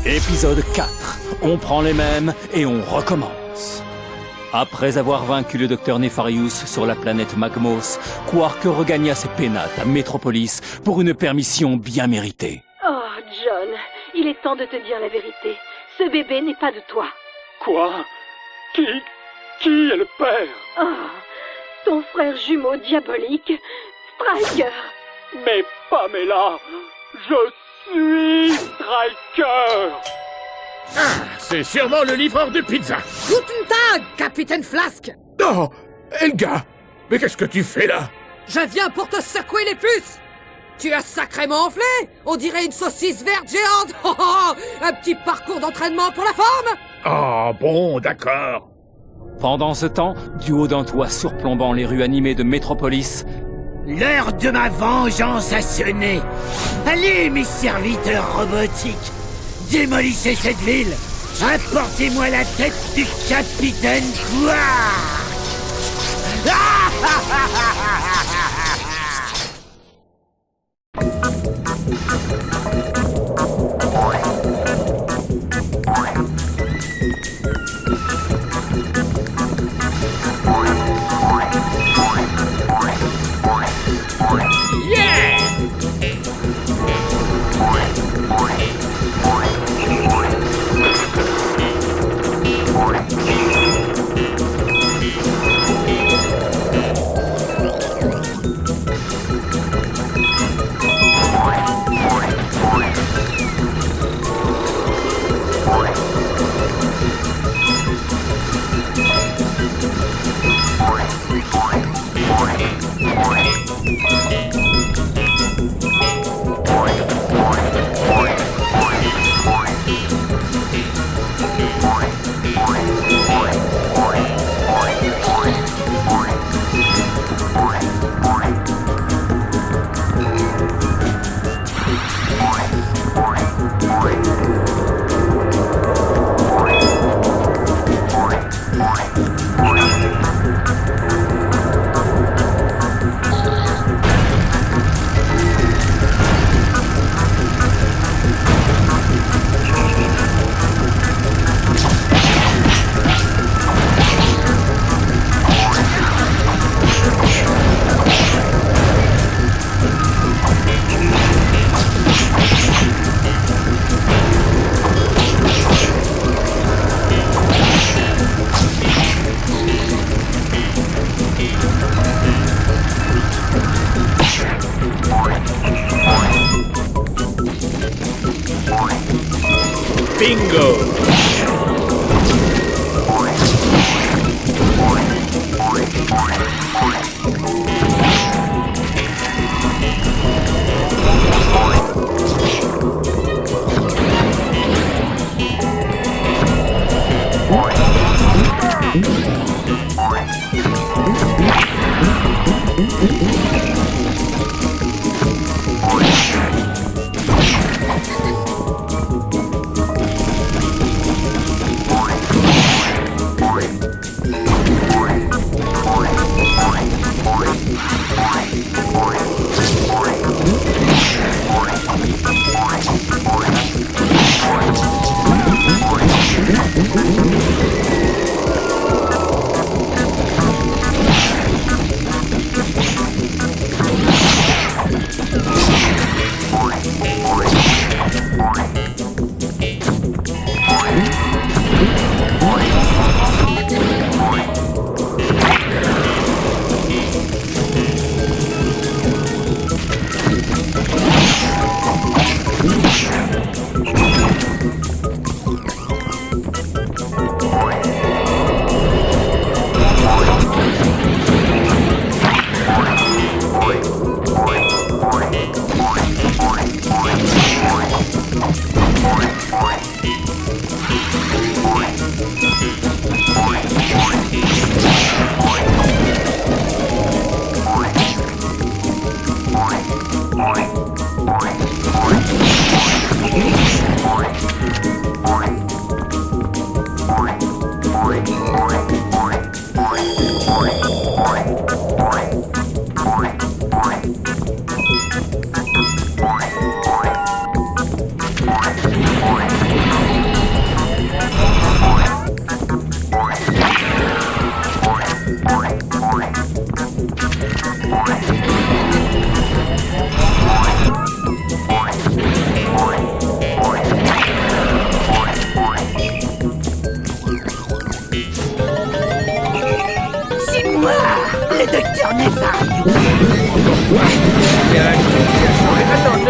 Épisode 4. On prend les mêmes et on recommence. Après avoir vaincu le docteur Nefarius sur la planète Magmos, Quark regagna ses pénates à Metropolis pour une permission bien méritée. Oh, John, il est temps de te dire la vérité. Ce bébé n'est pas de toi. Quoi? Qui est le père? Oh, ton frère jumeau diabolique, Striker. Mais Pamela, je suis Striker! Ah, c'est sûrement le livreur de pizza. Guten Tag, Capitaine Flask. Oh, Helga, mais qu'est-ce que tu fais là? Je viens pour te secouer les puces. Tu as sacrément enflé. On dirait une saucisse verte géante. Oh, oh, un petit parcours d'entraînement pour la forme. Ah bon, d'accord. Pendant ce temps, du haut d'un toit surplombant les rues animées de Metropolis, l'heure de ma vengeance a sonné. Allez, mes serviteurs robotiques, démolissez cette ville. Apportez-moi la tête du capitaine Quark. Bingo!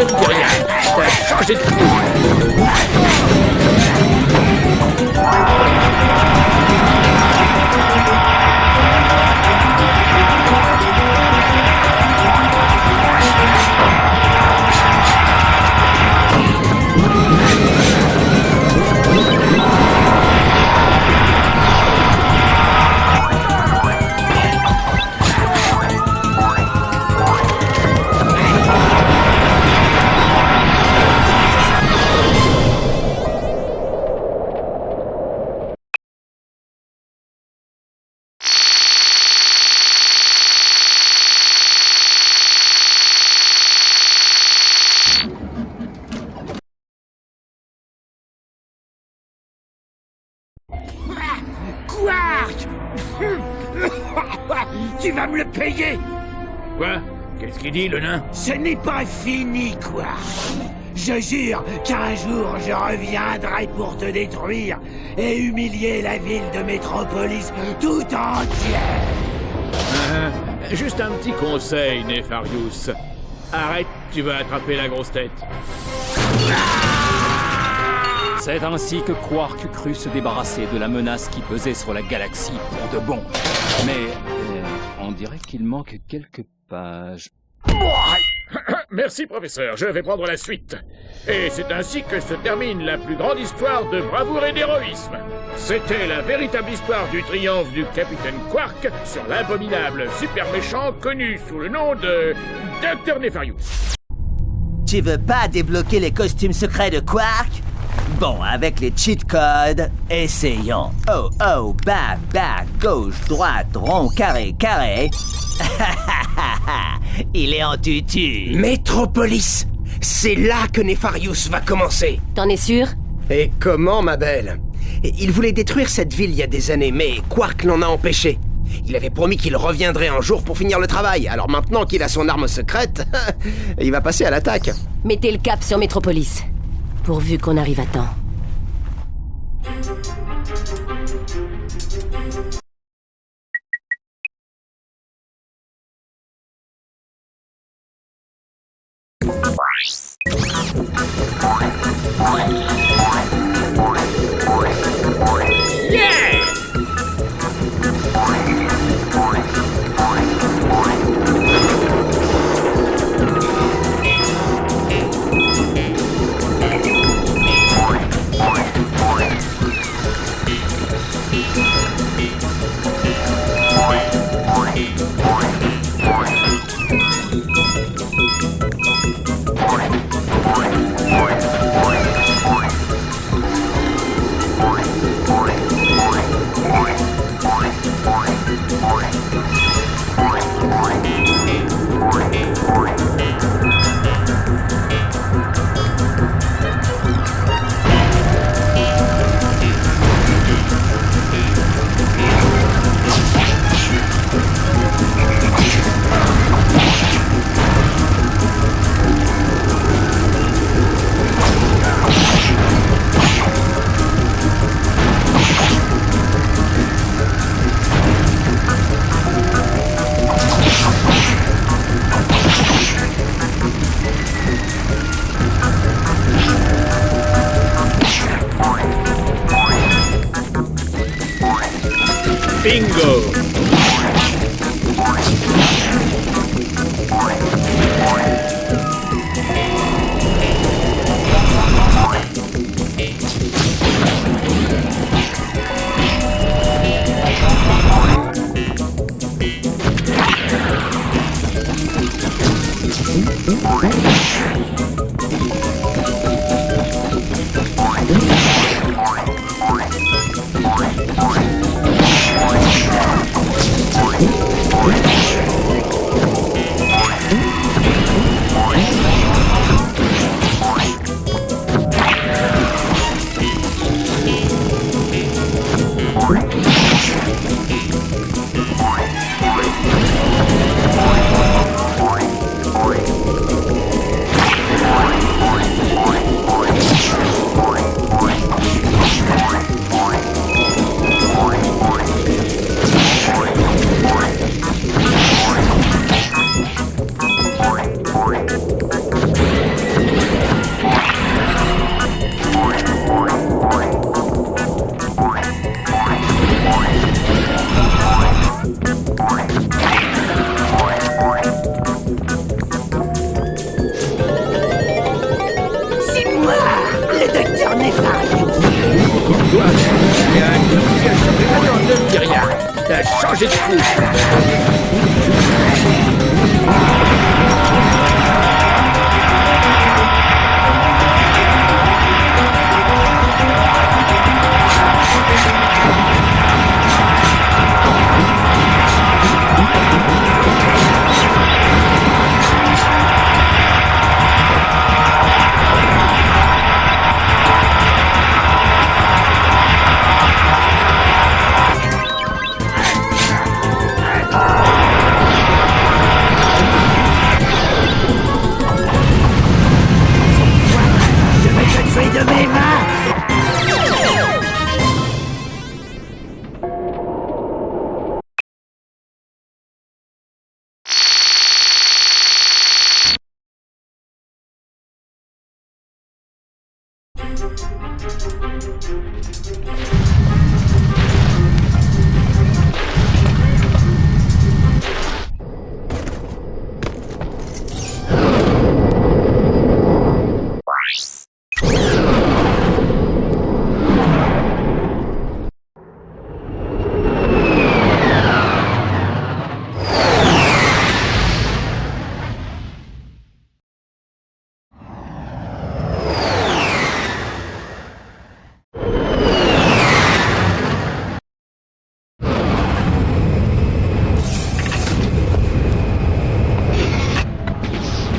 ne me dis rien. T'as changé de coup. Quark! Tu vas me le payer! Quoi? Qu'est-ce qu'il dit, le nain? Ce n'est pas fini, Quark! Je jure qu'un jour je reviendrai pour te détruire et humilier la ville de Métropolis tout entière! Juste un petit conseil, Nefarious. Arrête, tu vas attraper la grosse tête. C'est ainsi que Quark crut se débarrasser de la menace qui pesait sur la galaxie pour de bon. Mais on dirait qu'il manque quelques pages. Merci, professeur. Je vais prendre la suite. Et c'est ainsi que se termine la plus grande histoire de bravoure et d'héroïsme. C'était la véritable histoire du triomphe du capitaine Quark sur l'abominable super méchant connu sous le nom de Dr. Nefarious. Tu veux pas débloquer les costumes secrets de Quark? Bon, avec les cheat codes, essayons. Oh, oh, bas, bas, gauche, droite, rond, carré, carré. Il est en tutu. Métropolis! C'est là que Nefarious va commencer. T'en es sûr? Et comment, ma belle? Il voulait détruire cette ville il y a des années, mais Quark l'en a empêché. Il avait promis qu'il reviendrait un jour pour finir le travail, alors maintenant qu'il a son arme secrète, il va passer à l'attaque. Mettez le cap sur Métropolis. Pourvu qu'on arrive à temps. Bingo! Nefarious. Toi, il y a un clone qui a changé. Attends, ne me dis rien. T'as changé de couche. Je vais te tuer de mes mains.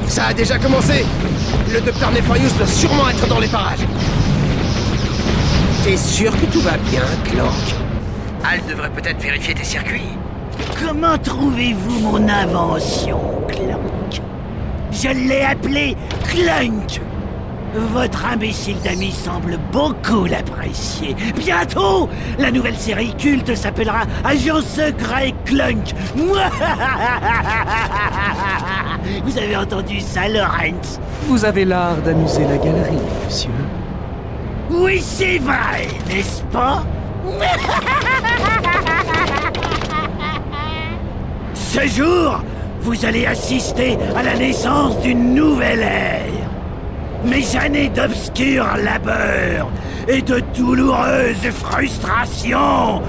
Ça a déjà commencé. Le docteur Nefarious doit sûrement être dans les parages. T'es sûr que tout va bien, Clank? Al devrait peut-être vérifier tes circuits. Comment trouvez-vous mon invention, Clank? Je l'ai appelé Clunk. Votre imbécile d'ami semble beaucoup l'apprécier. Bientôt, la nouvelle série culte s'appellera Agent secret Clunk. Vous avez entendu ça, Lawrence? Vous avez l'art d'amuser la galerie, monsieur. Oui, c'est vrai, n'est-ce pas? Ce jour, vous allez assister à la naissance d'une nouvelle ère. Mes années d'obscur labeur et de douloureuses frustrations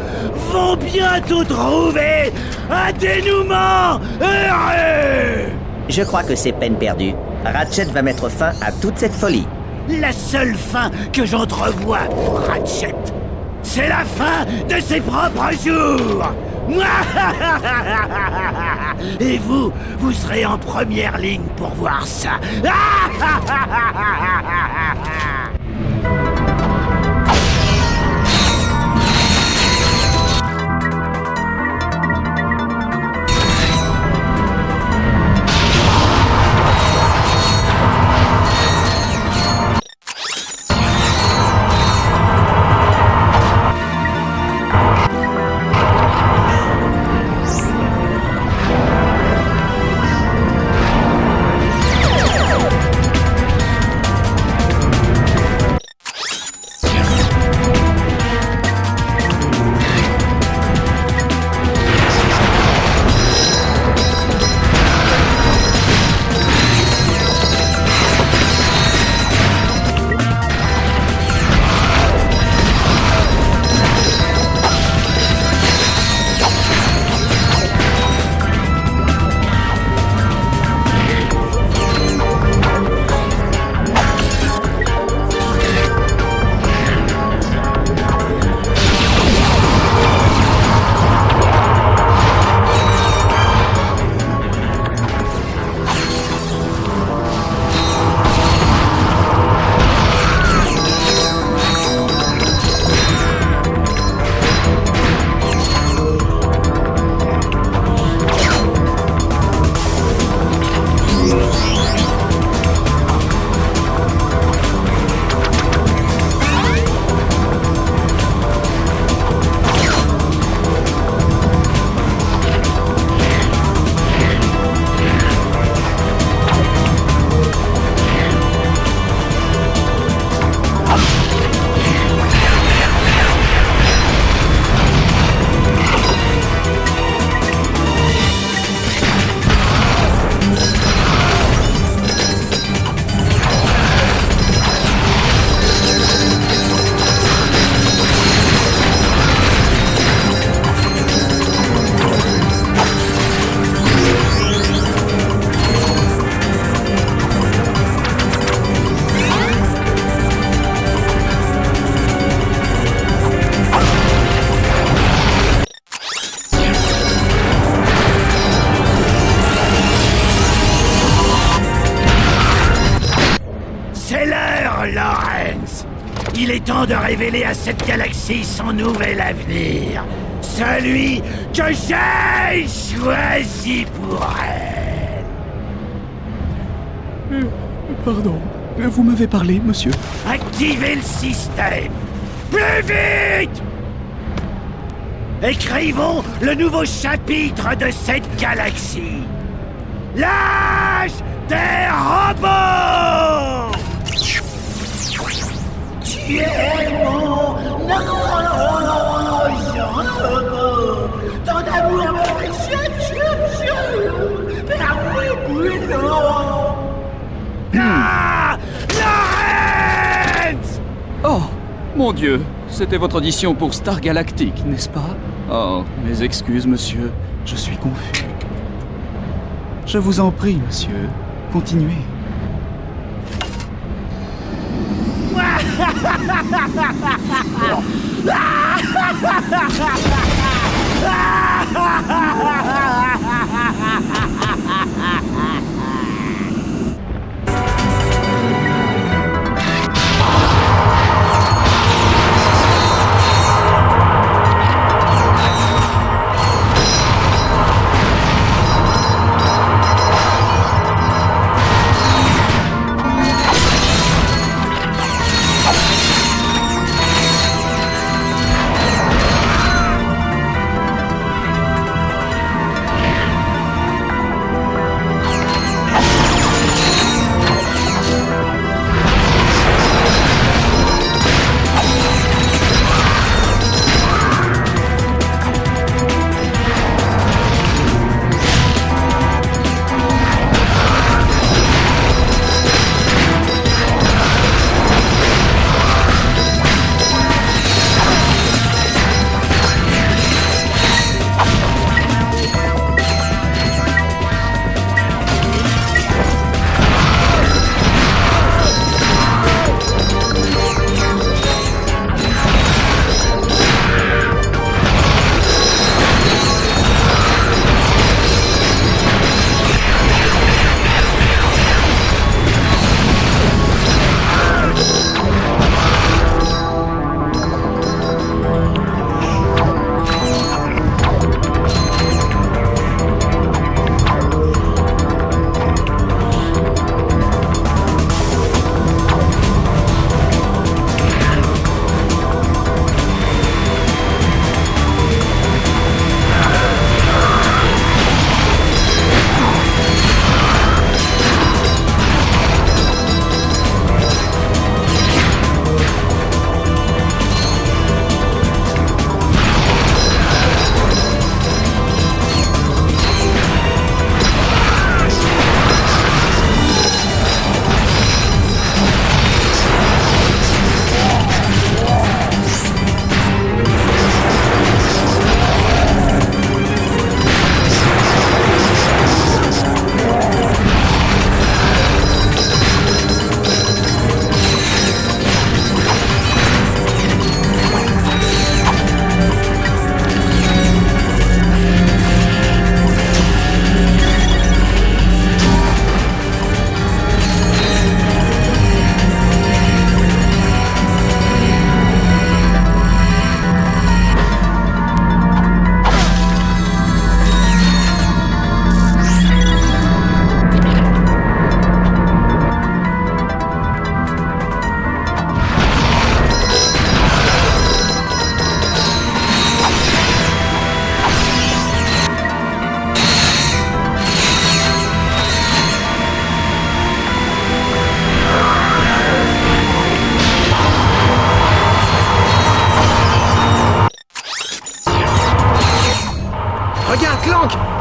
vont bientôt trouver un dénouement heureux. Je crois que c'est peine perdue. Ratchet va mettre fin à toute cette folie. La seule fin que j'entrevois pour Ratchet, c'est la fin de ses propres jours. Et vous serez en première ligne pour voir ça. Lawrence. Il est temps de révéler à cette galaxie son nouvel avenir. Celui que j'ai choisi pour elle. Pardon. Vous m'avez parlé, monsieur? Activez le système. Plus vite! Écrivons le nouveau chapitre de cette galaxie. L'âge des robots! Tu es mon ange robot. Ton amour me fait Lawrence! Oh, mon Dieu. C'était votre audition pour Star Galactic, n'est-ce pas? Oh, mes excuses, monsieur. Je suis confus. Je vous en prie, monsieur. Continuez.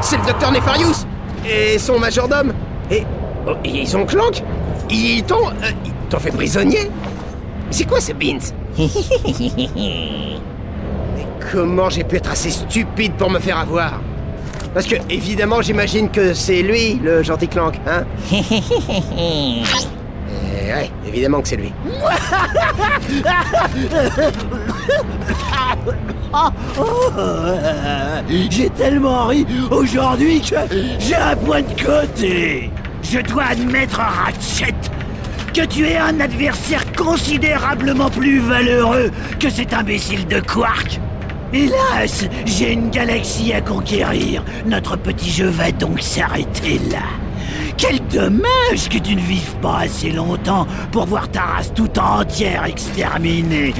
C'est le docteur Nefarious et son majordome. Et oh, ils ont Clank. Ils t'ont fait prisonnier. C'est quoi ce Beans? Mais comment j'ai pu être assez stupide pour me faire avoir? Parce que, évidemment, j'imagine que c'est lui, le gentil Clank, hein? Ouais, évidemment que c'est lui. J'ai tellement ri aujourd'hui que j'ai un point de côté. Je dois admettre, Ratchet, que tu es un adversaire considérablement plus valeureux que cet imbécile de Quark. Hélas, j'ai une galaxie à conquérir. Notre petit jeu va donc s'arrêter là. Quel dommage que tu ne vives pas assez longtemps pour voir ta race tout entière exterminée.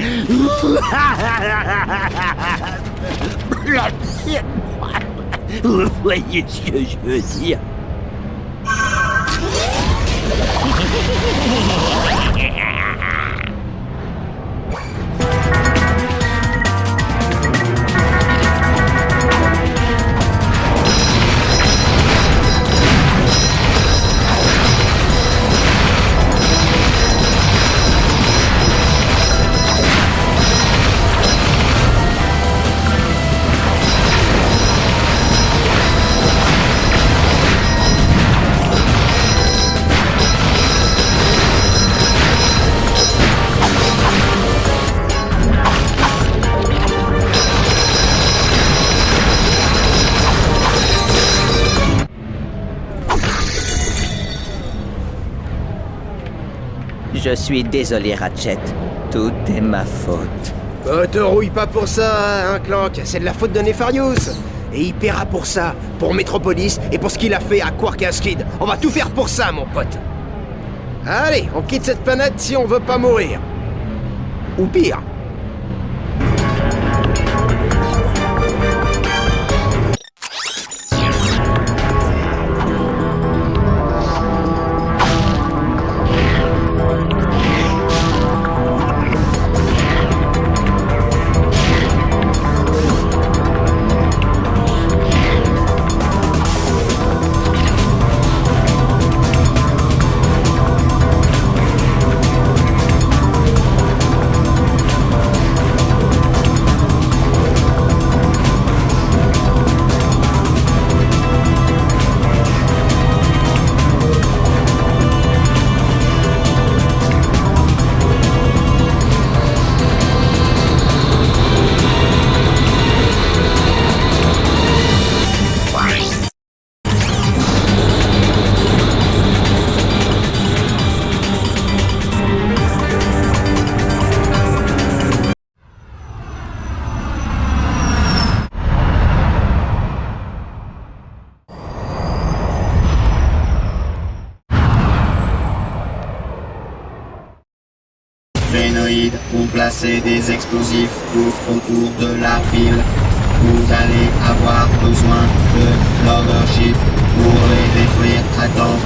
Vous voyez ce que je veux dire? Je suis désolé, Ratchet. Tout est ma faute. Te rouille pas pour ça, hein, Clank. C'est de la faute de Nefarious. Et il paiera pour ça, pour Metropolis et pour ce qu'il a fait à Quark et à Skid. On va tout faire pour ça, mon pote. Allez, on quitte cette planète si on veut pas mourir. Ou pire. Génoïdes ont placé des explosifs tout autour de la ville. Vous allez avoir besoin de l'Overship pour les détruire à temps.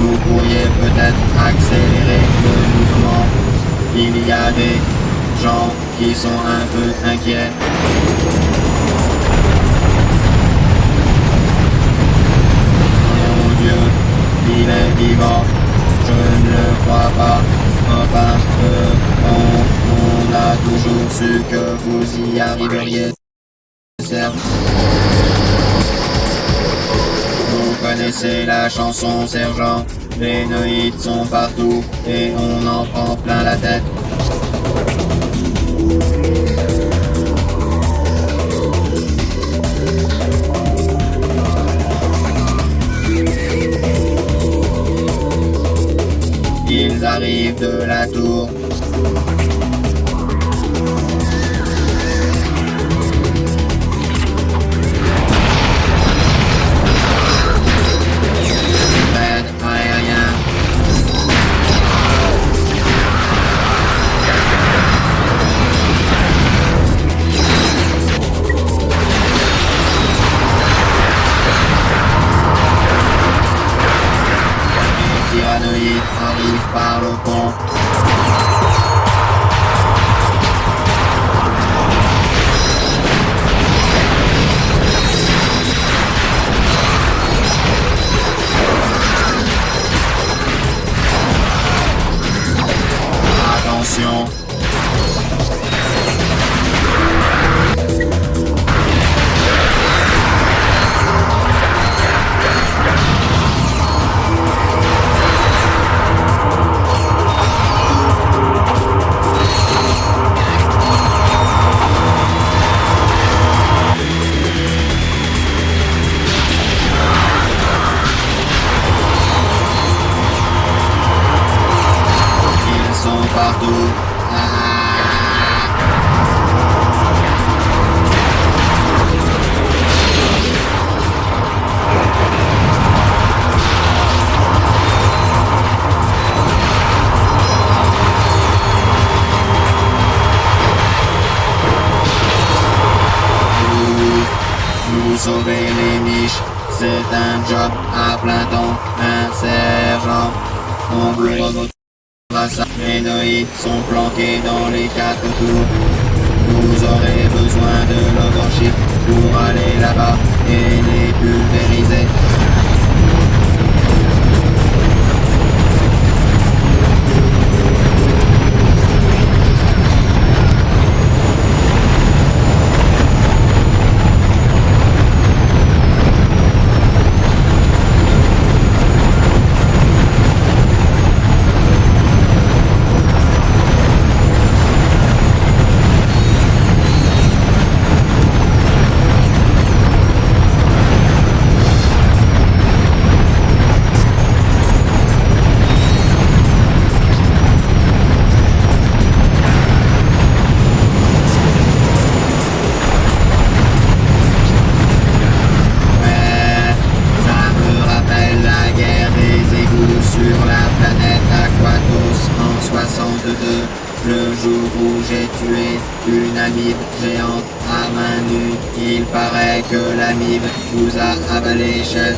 Vous pourriez peut-être accélérer le mouvement. Il y a des gens qui sont un peu inquiets. Mon Dieu, il est vivant. Je ne le crois pas. Enfin, on a toujours su que vous y arriveriez. Serge. Vous connaissez la chanson, sergent. Les noïdes sont partout et on en prend plein la tête. Ils arrivent de la tour. Tyrannoïde arrive par le pont. Attention. sauver les miches. C'est un job à plein temps, un sergent. On vous remontrera ça. Les noïdes sont planqués dans les 4 tours. Vous aurez besoin de l'overship pour aller là-bas et les pulvériser. Le jour où j'ai tué une amibe géante à main nue, il paraît que l'amibe vous a avalé, chef.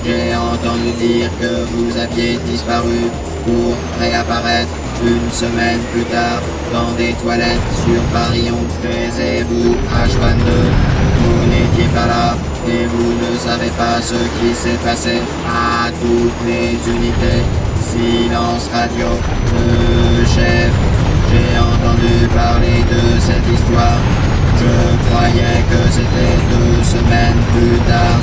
J'ai entendu dire que vous aviez disparu pour réapparaître une semaine plus tard dans des toilettes sur Barillon. Taisez-vous, H22. Vous n'étiez pas là et vous ne savez pas ce qui s'est passé. À toutes les unités, silence radio. Chef, j'ai entendu parler de cette histoire. Je croyais que c'était 2 semaines plus tard.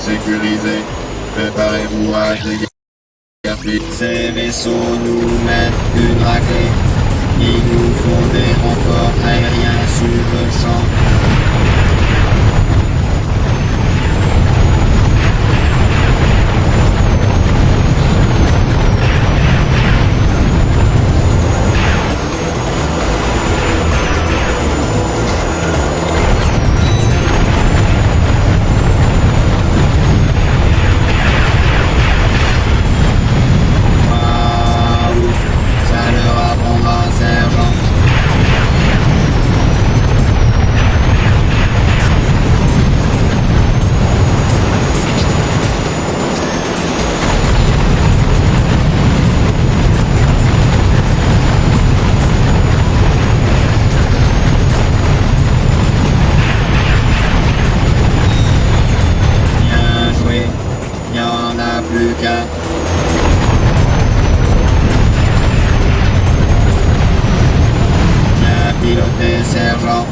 Sécurisé, préparez-vous à dégager. Ces vaisseaux nous mettent une raclée. Il nous faut des renforts aériens sur le champ. Pilotez, sergent.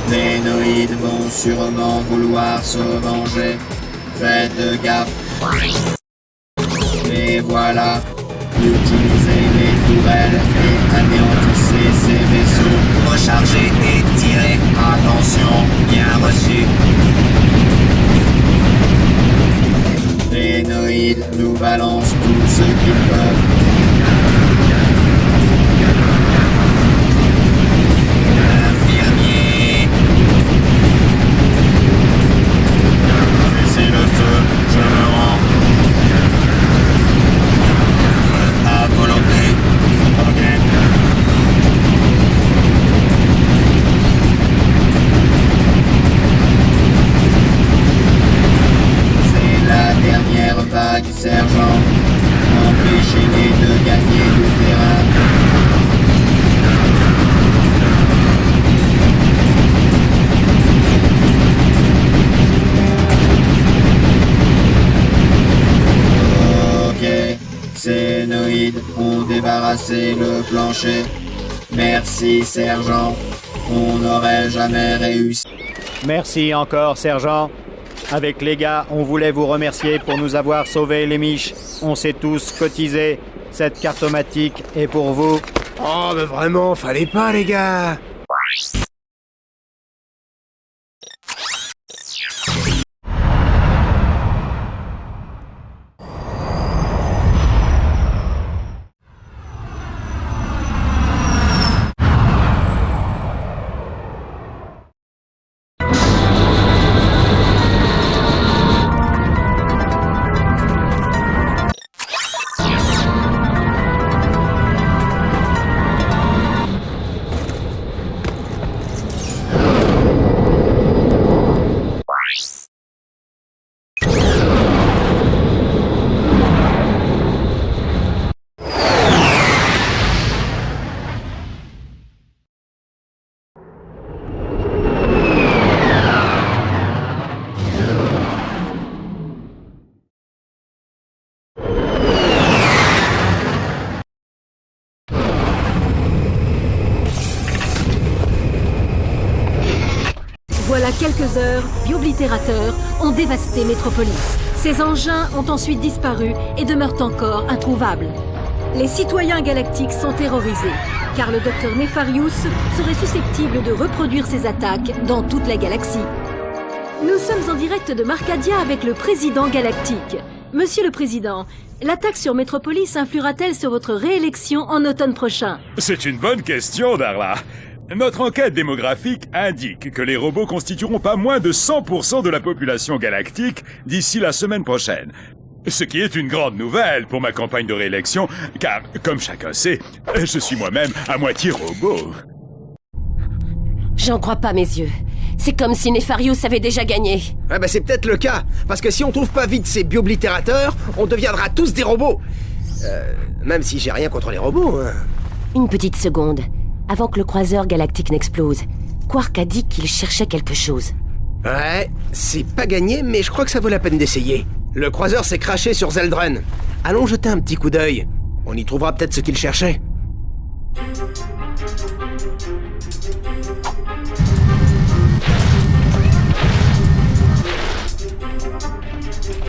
Les noïdes vont sûrement vouloir se venger. Faites gaffe. Et voilà. Utilisez les tourelles et anéantissez ces vaisseaux. Rechargez et tirez. Attention, bien reçu. Les noïdes nous balancent tout ce qu'ils peuvent. Sergent, empêchez-les de gagner du terrain. Ok, ces noïdes ont débarrassé le plancher. Merci, sergent. On n'aurait jamais réussi. Merci encore, sergent. Avec les gars, on voulait vous remercier pour nous avoir sauvé les miches. On s'est tous cotisés. Cette cartomatique est pour vous. Oh, mais vraiment, fallait pas, les gars. quelques heures, bioblitérateurs ont dévasté Métropolis. Ces engins ont ensuite disparu et demeurent encore introuvables. Les citoyens galactiques sont terrorisés, car le docteur Nefarious serait susceptible de reproduire ses attaques dans toute la galaxie. Nous sommes en direct de Marcadia avec le président galactique. Monsieur le président, l'attaque sur Métropolis influera-t-elle sur votre réélection en automne prochain? C'est une bonne question, Darla. Notre enquête démographique indique que les robots constitueront pas moins de 100% de la population galactique d'ici la semaine prochaine. Ce qui est une grande nouvelle pour ma campagne de réélection, car, comme chacun sait, je suis moi-même à moitié robot. J'en crois pas mes yeux. C'est comme si Nefarious avait déjà gagné. Ah bah c'est peut-être le cas, parce que si on trouve pas vite ces bioblitérateurs, on deviendra tous des robots. Même si j'ai rien contre les robots, hein. Une petite seconde. Avant que le croiseur galactique n'explose, Quark a dit qu'il cherchait quelque chose. Ouais, c'est pas gagné, mais je crois que ça vaut la peine d'essayer. Le croiseur s'est craché sur Zeldren. Allons jeter un petit coup d'œil. On y trouvera peut-être ce qu'il cherchait.